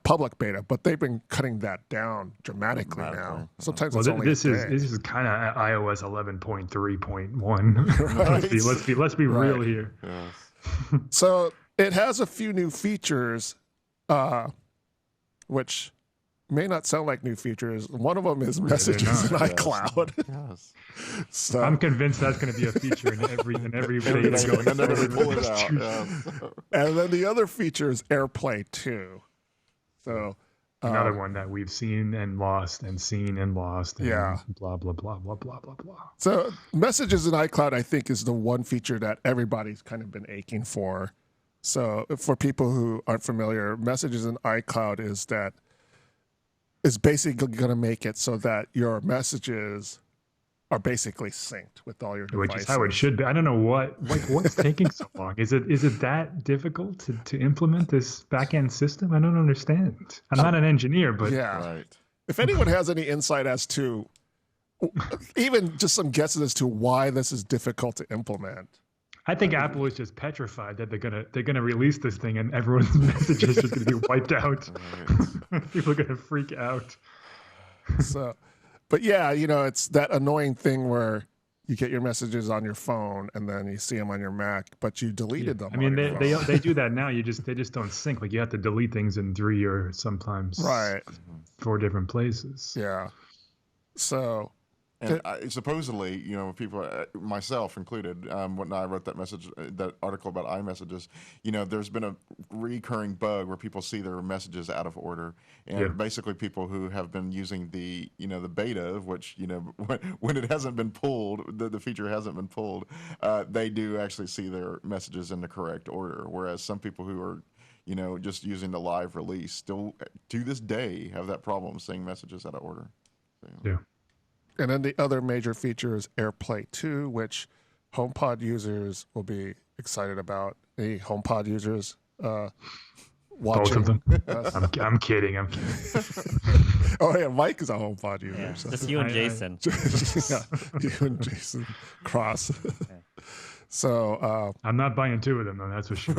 public beta, but they've been cutting that down dramatically now. Sometimes it's only this is kind of iOS 11.3.1. Right. let's be real here. Yes. So it has a few new features, which may not sound like new features. One of them is messages in iCloud. Yes. So I'm convinced that's going to be a feature in every beta going And then they pull it forward. out. Yes. and then the other feature is AirPlay 2. So Another one that we've seen and lost and seen and lost. And Yeah. Blah, blah, blah, blah, blah, blah, blah. So messages in iCloud, I think, is the one feature that everybody's kind of been aching for. So for people who aren't familiar, messages in iCloud is basically going to make it so that your messages are basically synced with all your devices. Which is how it should be. I don't know what's taking so long. Is it that difficult to implement this back-end system? I don't understand. I'm not an engineer, but Yeah. Right. If anyone has any insight as to, even just some guesses as to why this is difficult to implement. I think Apple is just petrified that they're gonna release this thing and everyone's messages are just gonna be wiped out. People are gonna freak out. So, but yeah, it's that annoying thing where you get your messages on your phone and then you see them on your Mac, but you deleted them. I mean, on your phone. they do that now. They just don't sync. Like you have to delete things in 3 or sometimes Right. 4 different places. Yeah. So, And supposedly, people, myself included, when I wrote that article about iMessages, there's been a recurring bug where people see their messages out of order, and basically people who have been using the beta, which when it hasn't been pulled, the feature hasn't been pulled, they do actually see their messages in the correct order, whereas some people who are just using the live release still to this day have that problem seeing messages out of order. So, Yeah. and then the other major feature is AirPlay 2, which HomePod users will be excited about. Any HomePod users watching? Both of them. I'm kidding. Oh, yeah, Mike is a HomePod user. Yeah, So. just you and Jason. Yeah, you and Jason Cross. So, I'm not buying 2 of them though. That's for sure.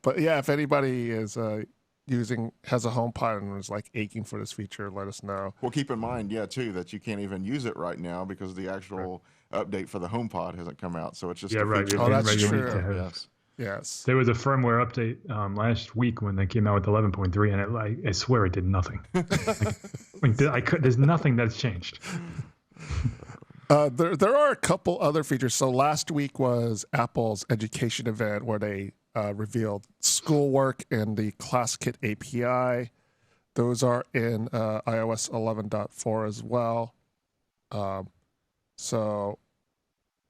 but yeah, if anybody is has a HomePod and is like aching for this feature, let us know. Well, keep in mind, too, that you can't even use it right now because the actual update for the HomePod hasn't come out. So it's just a feature. Oh, that's true. Yes. Yes. There was a firmware update last week when they came out with 11.3, and I swear it did nothing. There's nothing that's changed. There are a couple other features. So last week was Apple's education event where they revealed schoolwork and the ClassKit API. Those are in iOS 11.4 as well. So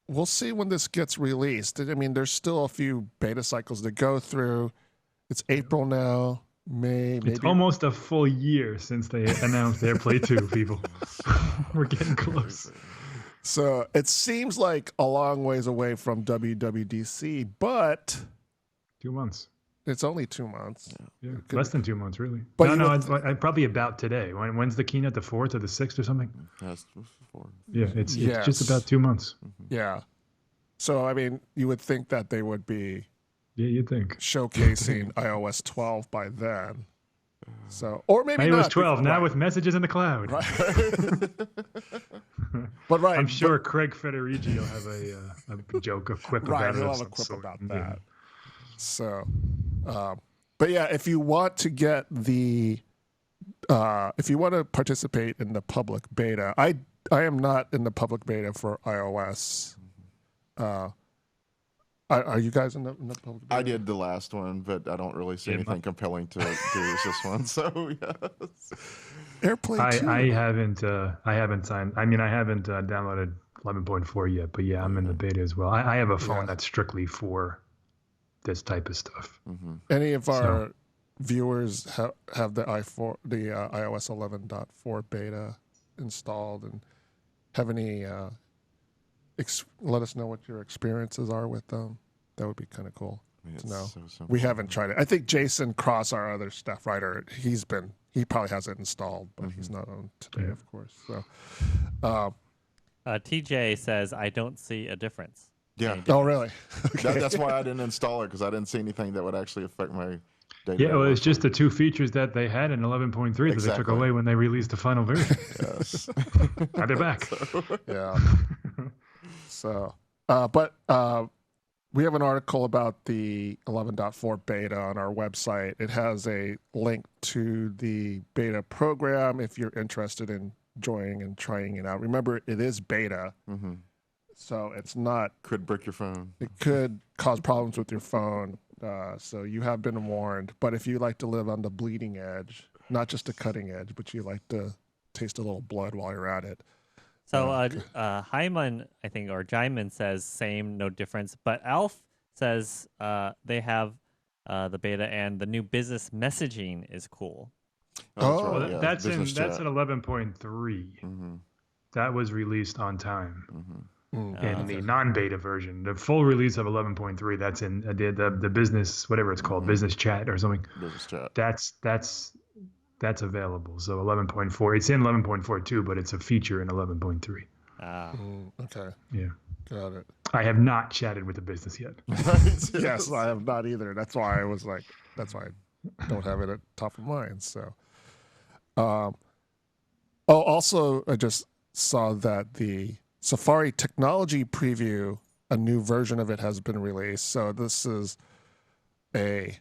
we'll see when this gets released. I mean, there's still a few beta cycles to go through. It's April now. Maybe. It's almost a full year since they announced AirPlay 2, people. We're getting close. So it seems like a long ways away from WWDC, but 2 months. it's only 2 months. Yeah, less than 2 months, really. But No, I'd probably about today. When's the keynote? The 4th or the 6th or something? Yes, before. Yeah, it's Yes. just about 2 months. Yeah. So, I mean, you would think that they would be Yeah, you'd think. showcasing iOS 12 by then. So, or maybe iOS not. 12 now Right. with messages in the cloud. But right. I'm sure Craig Federici will have a joke, a quip Right, about it. he'll of have a some quip sort. about Yeah. that. So, but yeah, if you want to get if you want to participate in the public beta, I am not in the public beta for iOS. Are you guys in the public beta? I did the last one, but I don't really see anything compelling to use this one. So, yes. AirPlay 2. I haven't signed. I mean, I haven't downloaded 11.4 yet, but yeah, I'm in the beta as well. I have a phone that's strictly for this type of stuff. Any of our viewers have the iOS 11.4 beta installed and have any let us know what your experiences are with them. That would be kind of cool to know. So simple. We haven't tried it. I think Jason Cross, our other staff writer, he probably has it installed, but he's not on today, of course. So, TJ says, I don't see a difference. Yeah. oh, really? Okay. That's why I didn't install it, because I didn't see anything that would actually affect my day. Yeah, well, it's just the two features that they had in 11.3 that they took Exactly. away when they released the final version. Yes. Now they're back. Yeah. So, but we have an article about the 11.4 beta on our website. It has a link to the beta program if you're interested in joining and trying it out. Remember, it is beta, so it's not. Could break your phone. It could cause problems with your phone. So you have been warned. But if you like to live on the bleeding edge, not just the cutting edge, but you like to taste a little blood while you're at it. So Hyman, I think, or Jaimin says same, no difference. But Alf says they have the beta and the new business messaging is cool. Oh, right, Well, yeah. that's in Business chat. 11.3. That was released on time. Mm. In the non-beta version, the full release of 11.3, that's in the business, whatever it's called, business chat or something. Business chat. That's available. So 11.4, it's in 11.42, but it's a feature in 11.3. Okay, Yeah, got it. I have not chatted with the business yet. Yes, I have not either. That's why I don't have it at top of mind. So, also, I just saw that the Safari technology preview, a new version of it has been released. So this is a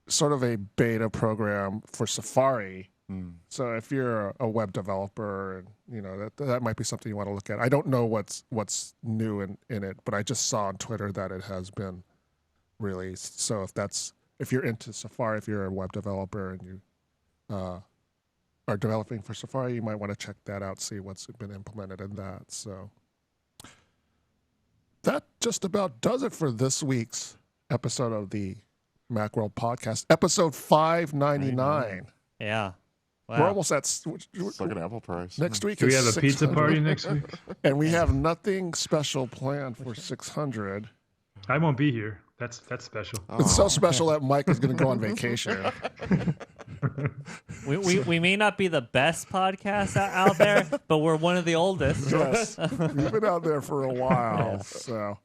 sort of a beta program for Safari. So if you're a web developer, and that might be something you want to look at. I don't know what's new in it, but I just saw on Twitter that it has been released. So if you're into Safari, if you're a web developer and you are developing for Safari, you might want to check that out, see what's been implemented in that. So that just about does it for this week's episode of the Macworld Podcast, episode 599. Yeah. Wow. We're almost at It's like an Apple price. next week. Do we is have a pizza 600, party next week? and we have nothing special planned for 600. I won't be here. That's special. It's so special that Mike is going to go on vacation. We may not be the best podcast out there, but we're one of the oldest. Yes, we've been out there for a while. So,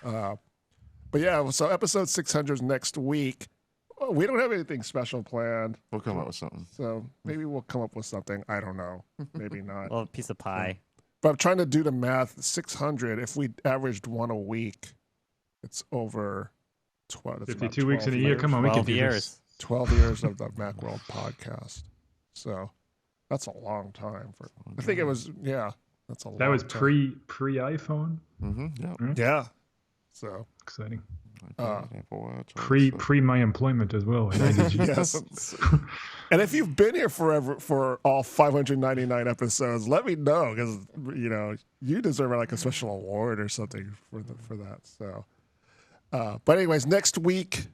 but yeah, so episode 600 is next week. We don't have anything special planned, We'll come up with something. so maybe we'll come up with something. I don't know. Maybe not. Well, a piece of pie. But I'm trying to do the math. 600. If we averaged one a week, it's over 12. It's about 52 weeks in a 12 year. years. Come on, we can 12 do years. this. 12 years of the Macworld podcast. So that's a long time for. I think it was. Yeah, that's a long. That was time. pre iPhone. Yeah. Yeah. So Exciting. Apple Watch. Pre my employment as well. at IDG. yes. And if you've been here forever for all 599 episodes, let me know, because you deserve like a special award or something for that. So, but anyways, next week.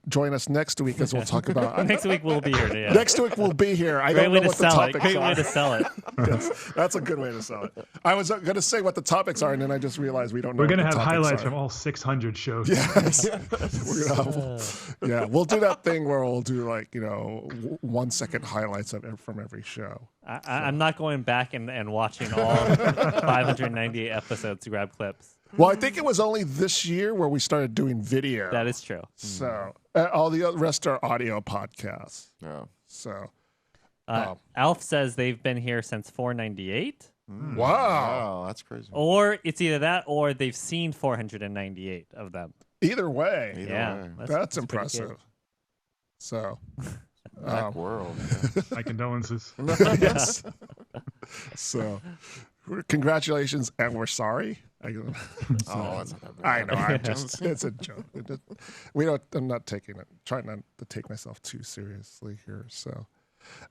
Join us next week as we'll talk about. Next week we'll be here. Yeah. Next week we'll be here. I Great don't way know to what the sell it. topics Great way are. to sell it. Yes, that's a good way to sell it. I was going to say what the topics are, and then I just realized we don't know. We're going to what have the topics highlights are. from all 600 shows. Yes. We're gonna have, we'll do that thing where we'll do 1 second highlights from every show. I'm not going back and watching all 598 episodes to grab clips. Well, I think it was only this year where we started doing video. That is true. So all the rest are audio podcasts. Yeah. So Alf says they've been here since 498. wow. Wow, that's crazy. Or it's either that or they've seen 498 of them. Either way, Either Yeah. way. that's pretty impressive. good. So Macworld. My condolences. yes. So congratulations, and we're sorry. Oh, it's not that bad. I know. It's a joke. I'm not trying not to take myself too seriously here. So,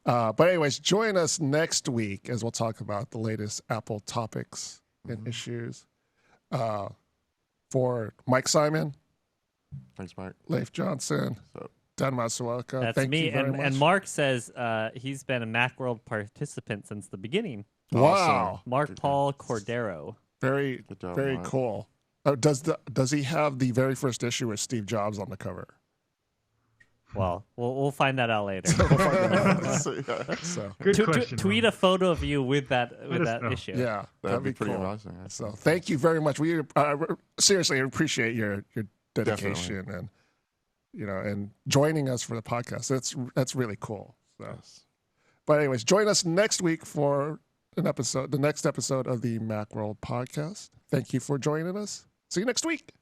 but anyways, join us next week as we'll talk about the latest Apple topics and issues. For Mike Simon, Thanks, Mike. Leif Johnson, So, Dan Masuoka. That's Thank me. you very much. And Mark says he's been a Macworld participant since the beginning. Wow. Awesome. Mark Paul Cordero. Very, Good job, very Mark. cool. Does he have the very first issue with Steve Jobs on the cover? Well, we'll find that out later. So Good question. Tweet a photo of you with that know. issue. yeah, That'd be pretty cool. amazing. So thank you very much. We seriously appreciate your dedication and and joining us for the podcast. That's really cool. So. Yes. But anyways, join us next week for the next episode of the Macworld podcast. Thank you for joining us. See you next week.